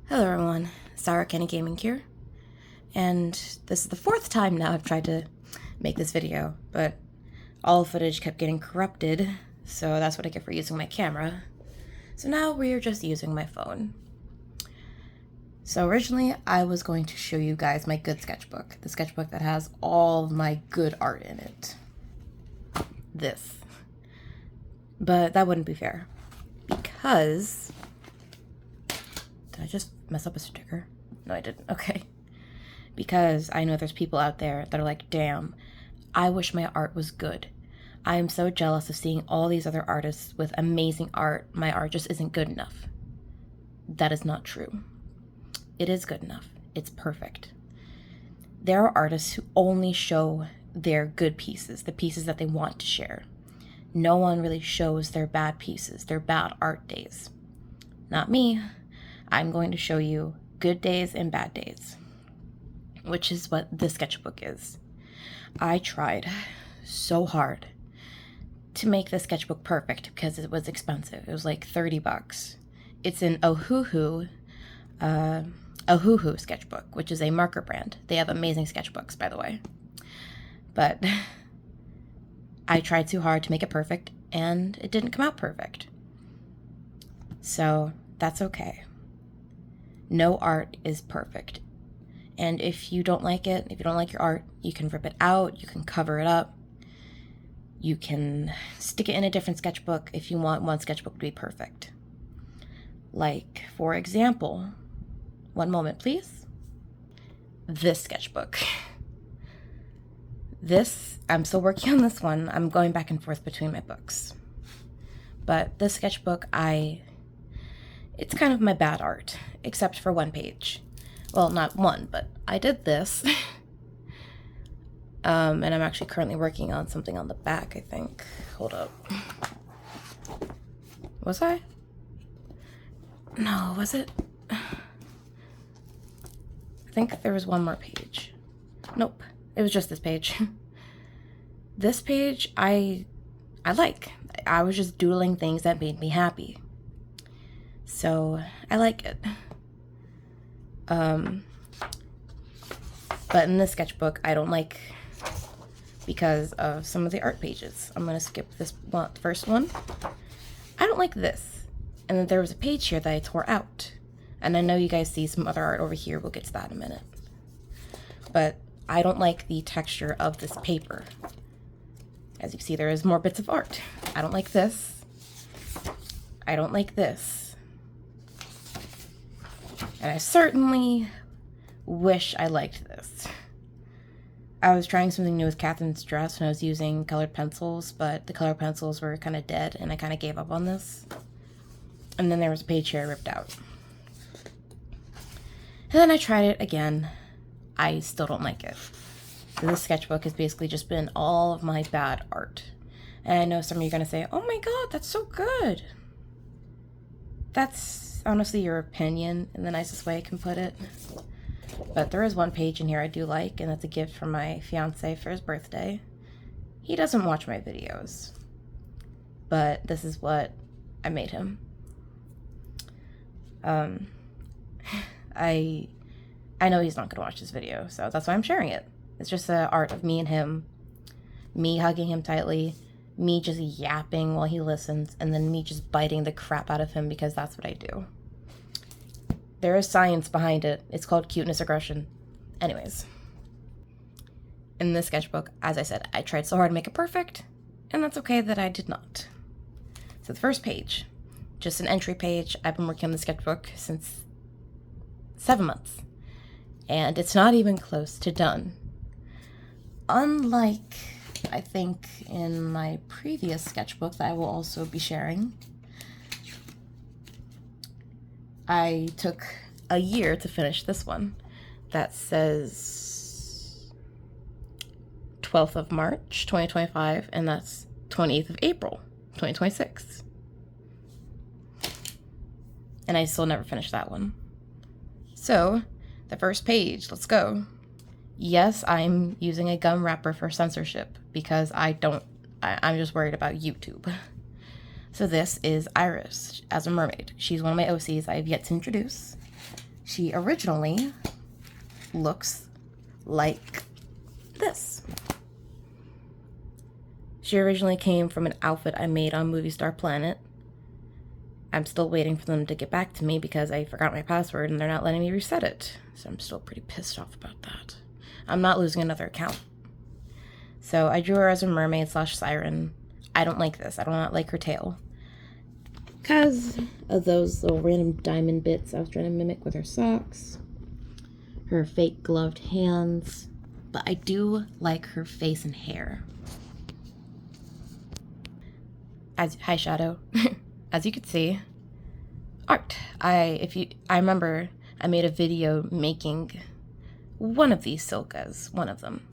Hello everyone, Sarah Kenny Gaming here, and this is the fourth time now I've tried to make this video, but all footage kept getting corrupted, so that's what I get for using my camera. So now we're just using my phone. So originally I was going to show you guys my good sketchbook, the sketchbook that has all of my good art in it. This. But that wouldn't be fair, because... Did I just mess up a sticker? No, I didn't. Okay. Because I know there's people out there that are like, damn, I wish my art was good. I am so jealous of seeing all these other artists with amazing art. My art just isn't good enough. That is not true. It is good enough. It's perfect. There are artists who only show their good pieces, the pieces that they want to share. No one really shows their bad pieces, their bad art days. Not me. I'm going to show you good days and bad days, which is what this sketchbook is. I tried so hard to make this sketchbook perfect because it was expensive. It was like $30. It's an Ohuhu sketchbook, which is a marker brand. They have amazing sketchbooks, by the way. But I tried too hard to make it perfect, and it didn't come out perfect. So that's okay. No art is perfect. And if you don't like it, if you don't like your art, you can rip it out, you can cover it up, you can stick it in a different sketchbook if you want one sketchbook to be perfect. Like, for example, one moment please. This sketchbook. I'm still working on this one. I'm going back and forth between my books. But this sketchbook, it's kind of my bad art, except for one page. Well, not one, but I did this. And I'm actually currently working on something on the back, I think. Hold up. Was I? No, was it? I think there was one more page. Nope, it was just this page. This page, I like. I was just doodling things that made me happy. So I like it. But in this sketchbook, I don't like because of some of the art pages. I'm gonna skip this first one. I don't like this. And then there was a page here that I tore out. And I know you guys see some other art over here. We'll get to that in a minute. But I don't like the texture of this paper. As you can see, there is more bits of art. I don't like this. I don't like this. And I certainly wish I liked this. I was trying something new with Catherine's dress when I was using colored pencils, but the colored pencils were kind of dead, and I kind of gave up on this. And then there was a page here I ripped out. And then I tried it again. I still don't like it. So this sketchbook has basically just been all of my bad art. And I know some of you are going to say, oh my god, that's so good. That's honestly your opinion in the nicest way I can put it. But there is one page in here I do like, and it's a gift from my fiance for his birthday. He doesn't watch my videos, but this is what I made him. I know he's not going to watch this video, so that's why I'm sharing it. It's just the art of me and him, me hugging him tightly, me just yapping while he listens, and then me just biting the crap out of him because that's what I do. There is science behind it. It's called cuteness aggression. Anyways. In this sketchbook, as I said, I tried so hard to make it perfect, and that's okay that I did not. So the first page, just an entry page. I've been working on the sketchbook since 7 months, and it's not even close to done. Unlike, I think, in my previous sketchbook that I will also be sharing, I took a year to finish this one that says 12th of March 2025, and that's 28th of April 2026. And I still never finished that one. So, the first page, let's go. Yes, I'm using a gum wrapper for censorship because I'm just worried about YouTube. So this is Iris as a mermaid. She's one of my OCs I have yet to introduce. She originally looks like this. She originally came from an outfit I made on Movie Star Planet. I'm still waiting for them to get back to me because I forgot my password and they're not letting me reset it. So I'm still pretty pissed off about that. I'm not losing another account. So I drew her as a mermaid / siren. I don't like this. I do not like her tail. Because of those little random diamond bits I was trying to mimic with her socks. Her fake gloved hands. But I do like her face and hair. Hi, Shadow. As you can see, art. I remember I made a video making one of these Silkas, one of them.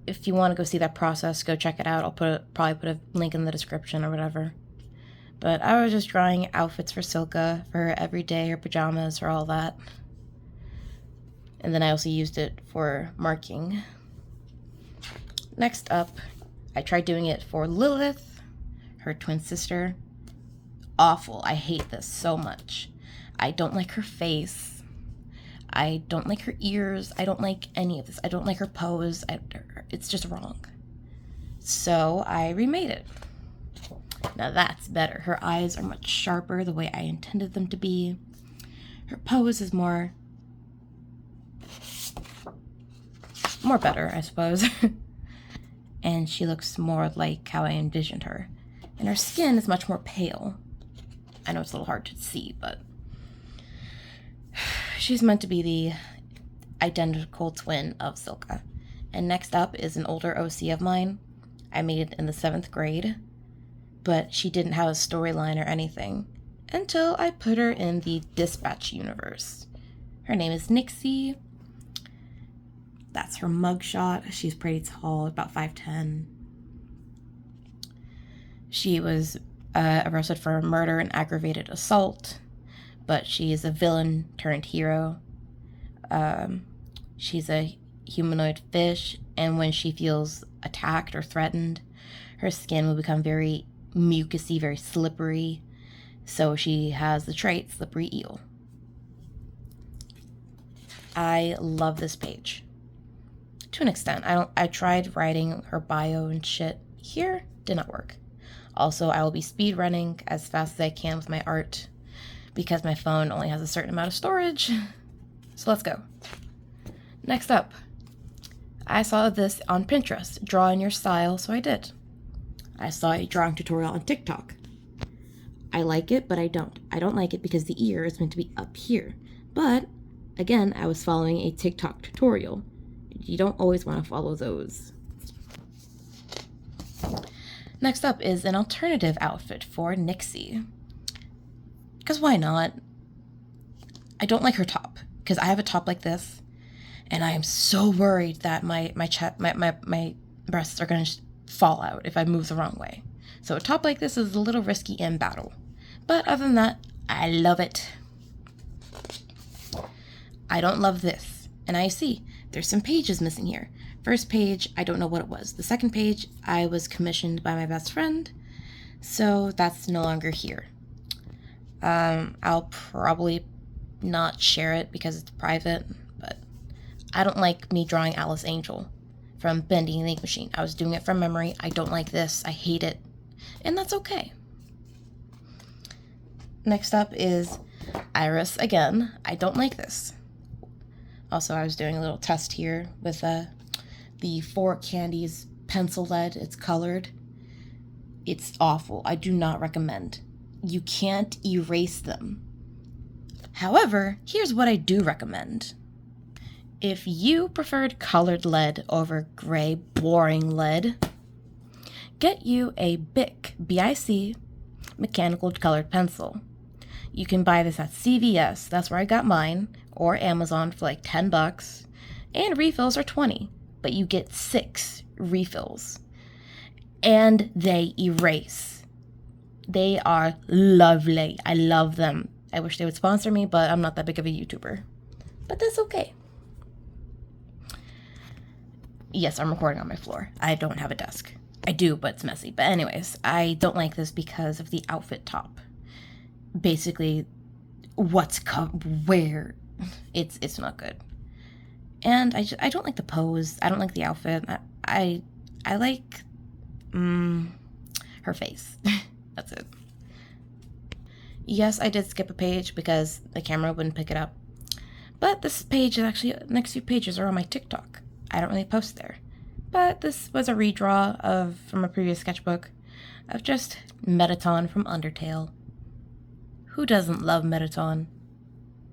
If you want to go see that process, go check it out. I'll probably put a link in the description or whatever. But I was just drawing outfits for Silka, for her everyday, her pajamas, for all that. And then I also used it for marking. Next up, I tried doing it for Lilith, her twin sister. Awful. I hate this so much. I don't like her face. I don't like her ears. I don't like any of this. I don't like her pose. It's just wrong. So I remade it. Now that's better. Her eyes are much sharper the way I intended them to be. Her pose is more better, I suppose. And she looks more like how I envisioned her. And her skin is much more pale. I know it's a little hard to see, but she's meant to be the identical twin of Silka. And next up is an older OC of mine. I made it in the 7th grade, but she didn't have a storyline or anything until I put her in the Dispatch universe. Her name is Nixie. That's her mugshot. She's pretty tall, about 5'10". She was arrested for murder and aggravated assault, but she is a villain turned hero. She's a humanoid fish, and when she feels attacked or threatened, her skin will become very mucousy, very slippery. So she has the trait Slippery Eel. I love this page. To an extent. I tried writing her bio and shit. Here, did not work. Also, I will be speed running as fast as I can with my art because my phone only has a certain amount of storage. So let's go. Next up, I saw this on Pinterest. Draw in your style, so I did. I saw a drawing tutorial on TikTok. I like it, but I don't. I don't like it because the ear is meant to be up here. But, again, I was following a TikTok tutorial. You don't always want to follow those. Next up is an alternative outfit for Nixie. Because why not? I don't like her top. Because I have a top like this. And I am so worried that my breasts are going to fall out if I move the wrong way. So a top like this is a little risky in battle. But other than that, I love it. I don't love this. And I see there's some pages missing here. First page, I don't know what it was. The second page, I was commissioned by my best friend. So that's no longer here. I'll probably not share it because it's private. But I don't like me drawing Alice Angel from Bendy and the Ink Machine. I was doing it from memory. I don't like this. I hate it. And that's okay. Next up is Iris again. I don't like this. Also, I was doing a little test here with the 4 Candies pencil lead. It's colored. It's awful. I do not recommend. You can't erase them. However, here's what I do recommend. If you preferred colored lead over gray, boring lead, get you a BIC, B-I-C, mechanical colored pencil. You can buy this at CVS, that's where I got mine, or Amazon for like $10, and refills are $20, but you get 6 refills. And they erase. They are lovely. I love them. I wish they would sponsor me, but I'm not that big of a YouTuber. But that's okay. Yes, I'm recording on my floor. I don't have a desk. I do, but it's messy. But anyways, I don't like this because of the outfit top. Basically, where It's not good. And I don't like the pose. I don't like the outfit. I like her face. That's it. Yes, I did skip a page because the camera wouldn't pick it up. But this page is actually, next few pages are on my TikTok. I don't really post there. But this was a redraw from a previous sketchbook of just Mettaton from Undertale. Who doesn't love Mettaton?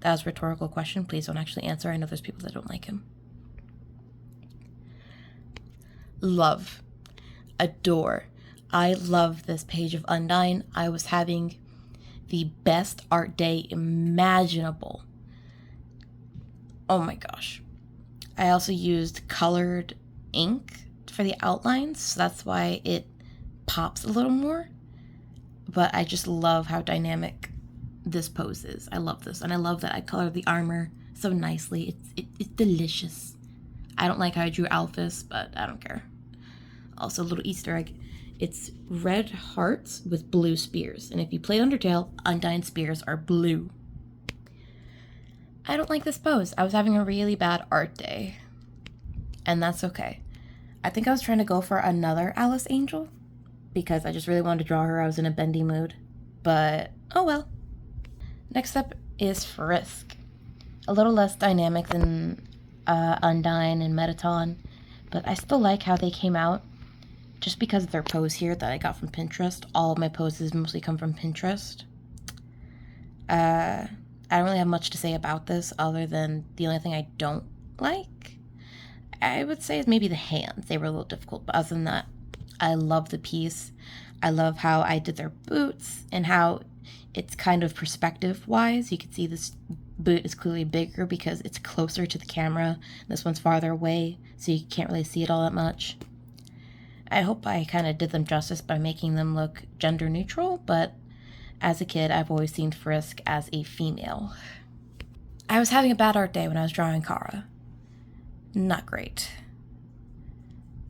That was a rhetorical question. Please don't actually answer. I know there's people that don't like him. Love. Adore. I love this page of Undyne. I was having the best art day imaginable. Oh my gosh. I also used colored ink for the outlines, so that's why it pops a little more. But I just love how dynamic this pose is. I love this, and I love that I colored the armor so nicely. It's delicious. I don't like how I drew Alphys, but I don't care. Also, a little Easter egg. It's red hearts with blue spears, and if you played Undertale, Undyne spears are blue. I don't like this pose. I was having a really bad art day, and that's okay. I think I was trying to go for another Alice Angel because I just really wanted to draw her. I was in a bendy mood, but oh well. Next up is Frisk. A little less dynamic than Undyne and Mettaton, but I still like how they came out. Just because of their pose here that I got from Pinterest. All of my poses mostly come from Pinterest. I don't really have much to say about this other than the only thing I don't like, I would say, is maybe the hands. They were a little difficult, but other than that, I love the piece. I love how I did their boots and how it's kind of perspective-wise. You can see this boot is clearly bigger because it's closer to the camera. This one's farther away, so you can't really see it all that much. I hope I kind of did them justice by making them look gender neutral, but as a kid, I've always seen Frisk as a female. I was having a bad art day when I was drawing Kara. Not great.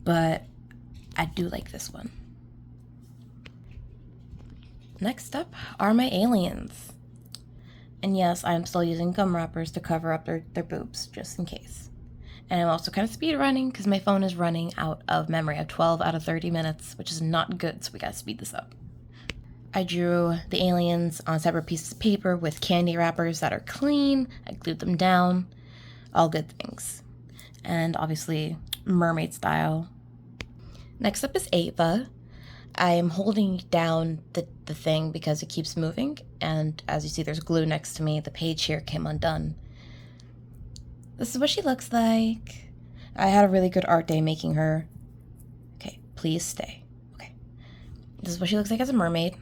But I do like this one. Next up are my aliens. And yes, I'm still using gum wrappers to cover up their boobs, just in case. And I'm also kind of speed running because my phone is running out of memory of 12 out of 30 minutes, which is not good, so we gotta speed this up. I drew the aliens on separate pieces of paper with candy wrappers that are clean. I glued them down. All good things. And obviously, mermaid style. Next up is Ava. I am holding down the thing because it keeps moving, and as you see, there's glue next to me. The page here came undone. This is what she looks like. I had a really good art day making her. Okay, please stay. Okay. This is what she looks like as a mermaid.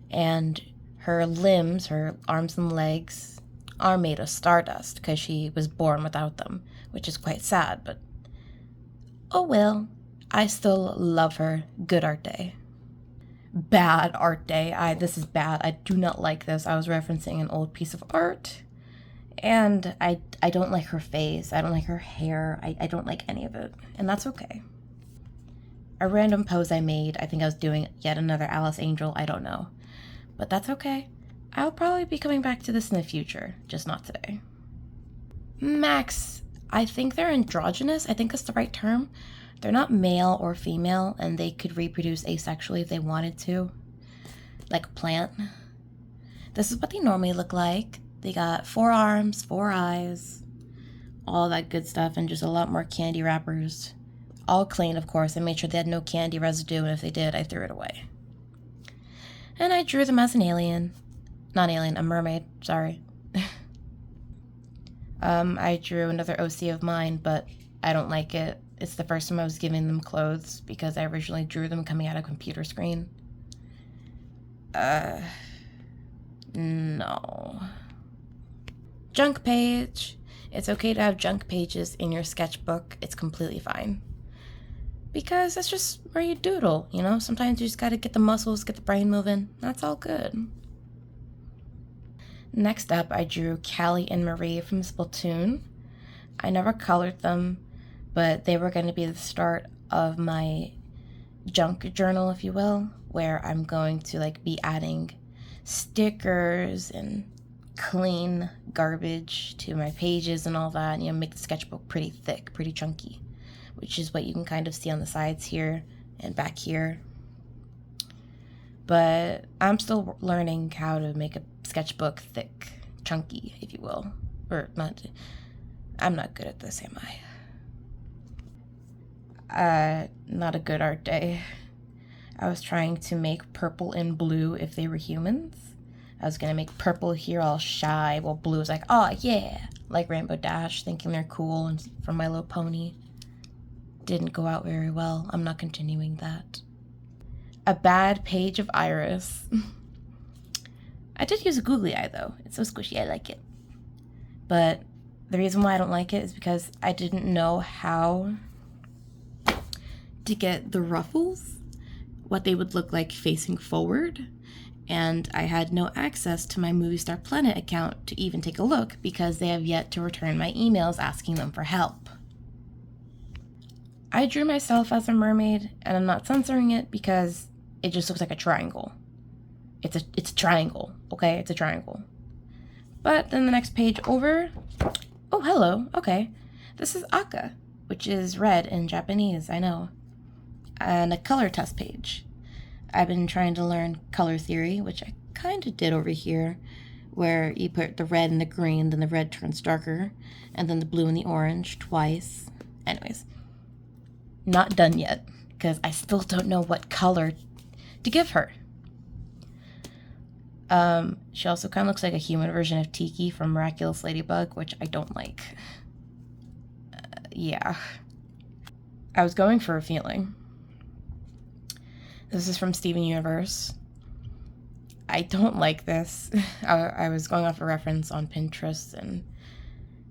And her limbs, her arms and legs, are made of stardust because she was born without them, which is quite sad, but oh well. I still love her. Good art day. Bad art day. This is bad. I do not like this. I was referencing an old piece of art. And I don't like her face. I don't like her hair. I don't like any of it. And that's okay. A random pose I made. I think I was doing yet another Alice Angel. I don't know. But that's okay. I'll probably be coming back to this in the future. Just not today. Max. I think they're androgynous. I think that's the right term. They're not male or female. And they could reproduce asexually if they wanted to. Like a plant. This is what they normally look like. They got 4 arms, 4 eyes, all that good stuff, and just a lot more candy wrappers. All clean, of course. I made sure they had no candy residue, and if they did, I threw it away. And I drew them as an alien. Not alien, a mermaid, sorry. I drew another OC of mine, but I don't like it. It's the first time I was giving them clothes, because I originally drew them coming out of a computer screen. No. Junk page. It's okay to have junk pages in your sketchbook. It's completely fine. Because that's just where you doodle, you know? Sometimes you just gotta get the muscles, get the brain moving. That's all good. Next up, I drew Callie and Marie from Splatoon. I never colored them, but they were going to be the start of my junk journal, if you will, where I'm going to be adding stickers and clean garbage to my pages and all that, and make the sketchbook pretty thick, pretty chunky, which is what you can kind of see on the sides here and back here. But I'm still learning how to make a sketchbook thick, chunky, if you will. Or not. I'm not good at this, am I? Not a good art day. I was trying to make purple and blue if they were humans. I was gonna make purple here all shy, while blue was like, oh yeah, like Rainbow Dash, thinking they're cool, and from My Little Pony. Didn't go out very well. I'm not continuing that. A bad page of Iris. I did use a googly eye though. It's so squishy, I like it. But the reason why I don't like it is because I didn't know how to get the ruffles, what they would look like facing forward, and I had no access to my Movie Star Planet account to even take a look because they have yet to return my emails asking them for help. I drew myself as a mermaid, and I'm not censoring it because it just looks like a triangle. It's a triangle, okay? It's a triangle. But then the next page over, oh, hello, okay. This is Aka, which is red in Japanese, I know. And a color test page. I've been trying to learn color theory, which I kind of did over here, where you put the red and the green, then the red turns darker, and then the blue and the orange twice. Anyways, not done yet, because I still don't know what color to give her. She also kind of looks like a human version of Tiki from Miraculous Ladybug, which I don't like. Yeah. I was going for a feeling. This is from Steven Universe. I don't like this. I was going off a reference on Pinterest, and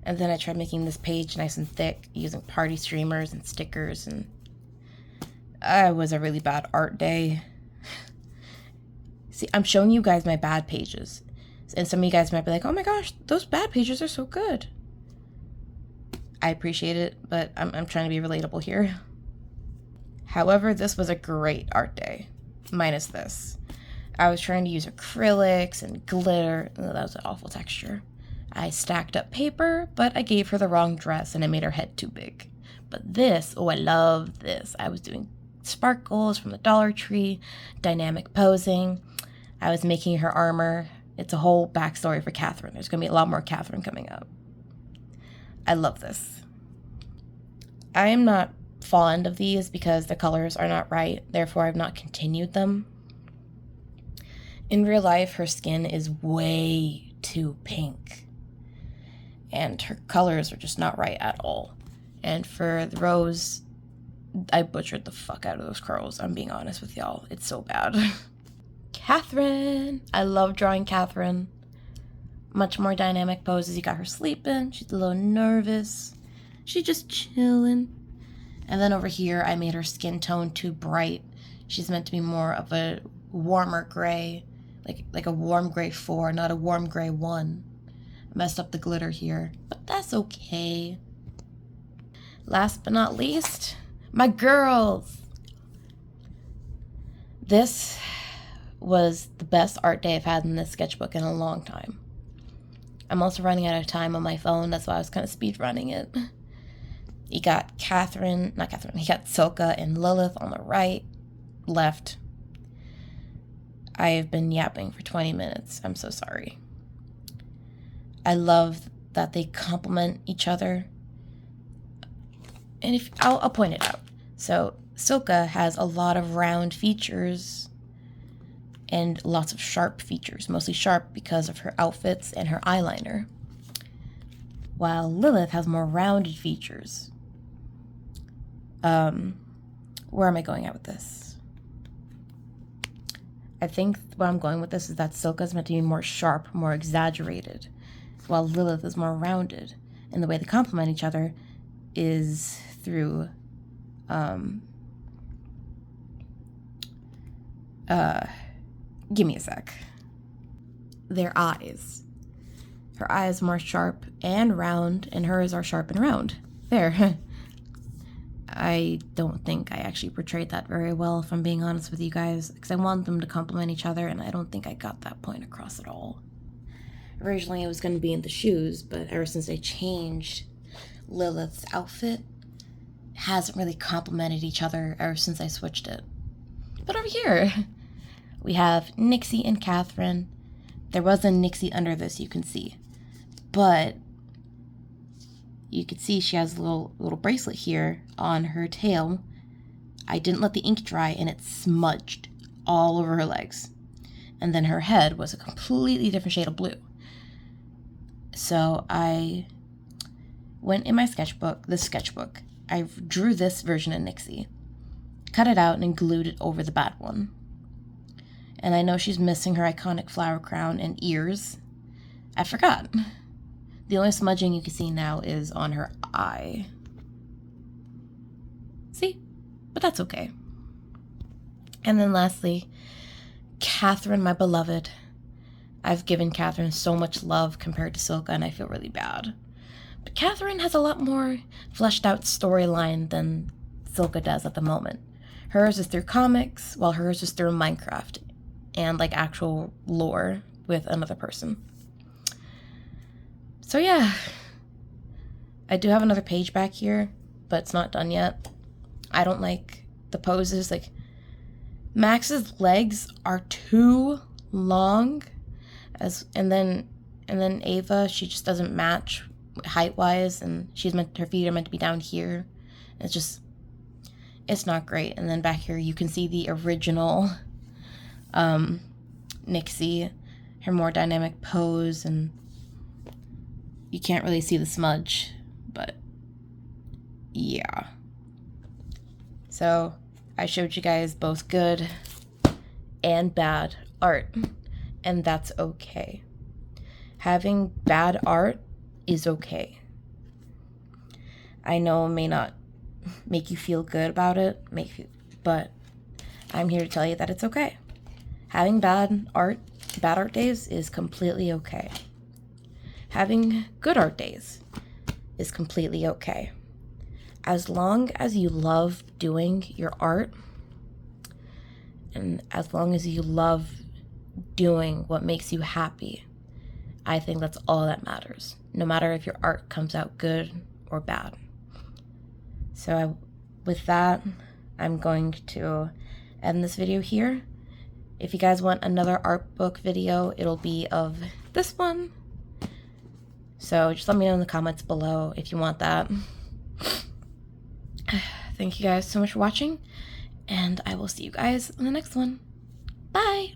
then I tried making this page nice and thick using party streamers and stickers, and it was a really bad art day. See, I'm showing you guys my bad pages, and some of you guys might be like, oh my gosh, those bad pages are so good. I appreciate it, but I'm trying to be relatable here. However, this was a great art day, minus this. I was trying to use acrylics and glitter. Oh, that was an awful texture. I stacked up paper, but I gave her the wrong dress and I made her head too big. But this, oh, I love this. I was doing sparkles from the Dollar Tree, dynamic posing. I was making her armor. It's a whole backstory for Catherine. There's going to be a lot more Catherine coming up. I love this. I am not fond of these because the colors are not right, therefore I've not continued them. In real life, her skin is way too pink, and her colors are just not right at all. And for the rose, I butchered the fuck out of those curls, I'm being honest with y'all. It's so bad. Catherine! I love drawing Catherine. Much more dynamic poses. You got her sleeping, she's a little nervous, she's just chilling. And then over here, I made her skin tone too bright. She's meant to be more of a warmer gray, like a warm gray 4, not a warm gray 1. I messed up the glitter here, but that's okay. Last but not least, my girls. This was the best art day I've had in this sketchbook in a long time. I'm also running out of time on my phone, that's why I was kind of speed running it. You got you got Silka and Lilith on the right, left. I have been yapping for 20 minutes. I'm so sorry. I love that they complement each other. And I'll point it out. So Silka has a lot of round features and lots of sharp features, mostly sharp because of her outfits and her eyeliner. While Lilith has more rounded features. Where am I going at with this? I think where I'm going with this is that Silka is meant to be more sharp, more exaggerated, while Lilith is more rounded. And the way they complement each other is through, give me a sec. Their eyes. Her eyes are more sharp and round, and hers are sharp and round. There. I don't think I actually portrayed that very well, if I'm being honest with you guys, because I want them to complement each other, and I don't think I got that point across at all. Originally it was going to be in the shoes, but ever since they changed Lilith's outfit, it hasn't really complemented each other ever since I switched it. But over here, we have Nixie and Catherine. There was a Nixie under this, you can see. But you can see she has a little bracelet here on her tail. I didn't let the ink dry and it smudged all over her legs. And then her head was a completely different shade of blue. So I went in my sketchbook, I drew this version of Nixie, cut it out and glued it over the bad one. And I know she's missing her iconic flower crown and ears. I forgot. The only smudging you can see now is on her eye. See? But that's okay. And then lastly, Catherine, my beloved. I've given Catherine so much love compared to Silka, and I feel really bad. But Catherine has a lot more fleshed out storyline than Silka does at the moment. Hers is through comics, while hers is through Minecraft and like actual lore with another person. So yeah, I do have another page back here, but it's not done yet. I don't like the poses. Like, Max's legs are too long, and then Ava, she just doesn't match height wise, and her feet are meant to be down here. It's not great. And then back here you can see the original Nixie, her more dynamic pose, and you can't really see the smudge, but yeah. So I showed you guys both good and bad art, and that's okay. Having bad art is okay. I know it may not make you feel good about it, but I'm here to tell you that it's okay. Having bad art days is completely okay. Having good art days is completely okay. As long as you love doing your art, and as long as you love doing what makes you happy, I think that's all that matters, no matter if your art comes out good or bad. So with that, I'm going to end this video here. If you guys want another art book video, it'll be of this one. So just let me know in the comments below if you want that. Thank you guys so much for watching, and I will see you guys in the next one. Bye!